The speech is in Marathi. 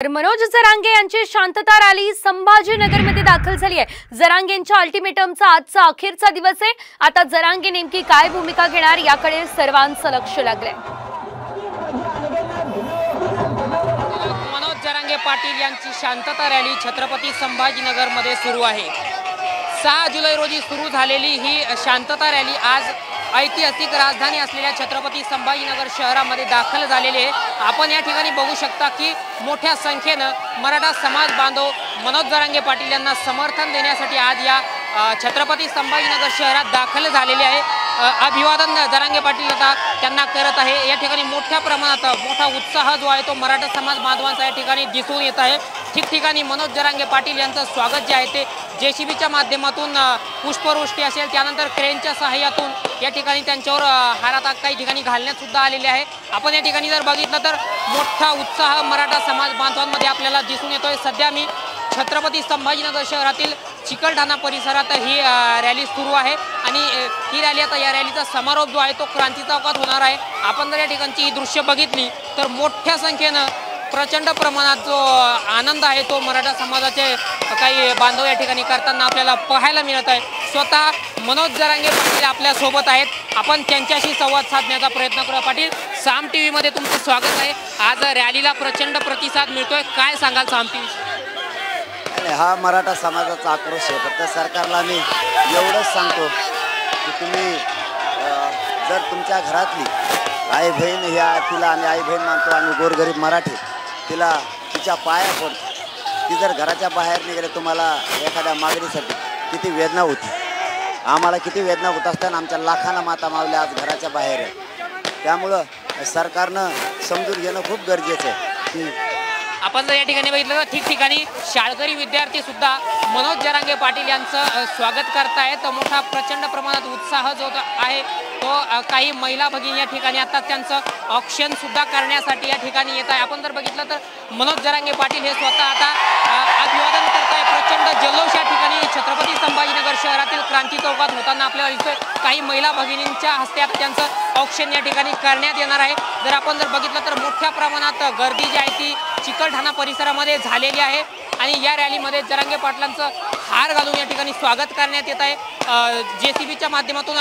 तर मनोज जरांगे यांची शांतता रॅली संभाजीनगरमध्ये दाखल झाली आहे। जरांगेंच्या अल्टिमेटमचा आजचा अखेरचा दिवस आहे। आता जरांगे नेमकी काय भूमिका घेणार याकडे सर्वांचं लक्ष लागलंय। मनोज जरांगे पाटील यांची शांतता रॅली छत्रपती संभाजीनगरमध्ये सुरू आहे। 6 जुलै रोजी सुरू झालेली ही शांतता रॅली आज ऐतिहासिक राजधानी असलेल्या छत्रपती संभाजीनगर शहरामध्ये दाखल झालेली आहे। आपण या ठिकाणी बघू शकता की मोठ्या संख्येने मराठा समाज बांधव मनोज जरांगे पाटील यांना समर्थन देण्यासाठी आज या छत्रपती संभाजीनगर शहरात दाखल झालेले आहे। अभिवादन जरांगे पाटील आता त्यांना करत आहे। या ठिकाणी मोठ्या प्रमाणात मोठा उत्साह जो आहे तो मराठा समाज बांधवांचा या ठिकाणी दिसून येत आहे। ठिकठिकाणी मनोज जरांगे पाटील यांचं स्वागत जे आहे ते जेसीबीच्या माध्यमातून पुष्पवृष्टी असेल त्यानंतर क्रेनच्या सहाय्यातून या ठिकाणी त्यांच्यावर हारात काही ठिकाणी घालण्यात सुद्धा आलेले आहे। आपण या ठिकाणी जर बघितलं तर मोठा उत्साह मराठा समाज बांधवांमध्ये आपल्याला दिसून येतोय। सध्या मी छत्रपती संभाजीनगर शहरातील चिकलठाणा परिसरात ही रॅली सुरू आहे आणि ही रॅली आता या रॅलीचा समारोप जो आहे तो क्रांती चौकात होणार आहे। आपण जर या ठिकाणची ही दृश्य बघितली तर मोठ्या संख्येनं प्रचंड प्रमाणात जो आनंद आहे तो मराठा समाजाचे काही बांधव या ठिकाणी करताना आपल्याला पाहायला मिळत आहे। स्वतः मनोज जरांगे पाटील आपल्या सोबत आहेत। आपण त्यांच्याशी संवाद साधण्याचा प्रयत्न करूया। पाटील, साम टीव्ही मध्ये तुमचं स्वागत आहे। आज रॅलीला प्रचंड प्रतिसाद मिळतोय, काय सांगाल साम टीव्ही? हा मराठा समाजाचा आक्रोश आहे। फक्त सरकारला मी एवढंच सांगतो की तुम्ही जर तुमच्या घरातली आई बहीण ह्या तिला आम्ही आई बहीण मानतो, आम्ही गोरगरीब मराठी तिला तिच्या पाया पडतो। ती जर घराच्या बाहेर निघाले तुम्हाला एखाद्या मागणीसाठी किती वेदना होती, आम्हाला किती वेदना होत असताना आमच्या लाखांना माता मावल्या आज घराच्या बाहेर आहे। त्यामुळं सरकारनं समजून घेणं खूप गरजेचं आहे की आपण जर या ठिकाणी बघितलं तर ठिकठिकाणी शाळकरी विद्यार्थी सुद्धा मनोज जरांगे पाटील यांचं स्वागत करतायत। मोठा प्रचंड प्रमाणात उत्साह जो आहे तो काही महिला भगिनी या ठिकाणी आता त्यांचं ऑक्शन सुद्धा करण्यासाठी या ठिकाणी येत आहे। आपण जर बघितलं तर मनोज जरांगे पाटील हे स्वतः आता अभिवादन करताय। प्रचंड जल्लोष या ठिकाणी छत्रपती संभाजीनगर शहरातील क्रांती चौकात होताना आपल्याला दिसतोय। काही महिला भगिनींच्या हस्ते आता त्यांचं ऑक्शन या ठिकाणी करण्यात येणार आहे। जर आपण जर बघितलं तर मोठ्या प्रमाणात गर्दी जी आहे ती चिकलठाणा परिसरामध्ये झालेली आहे आणि या रॅलीमध्ये जरांगे पाटलांचं हार घालून या ठिकाणी स्वागत करण्यात येत आहे। जेसीबीच्या माध्यमातून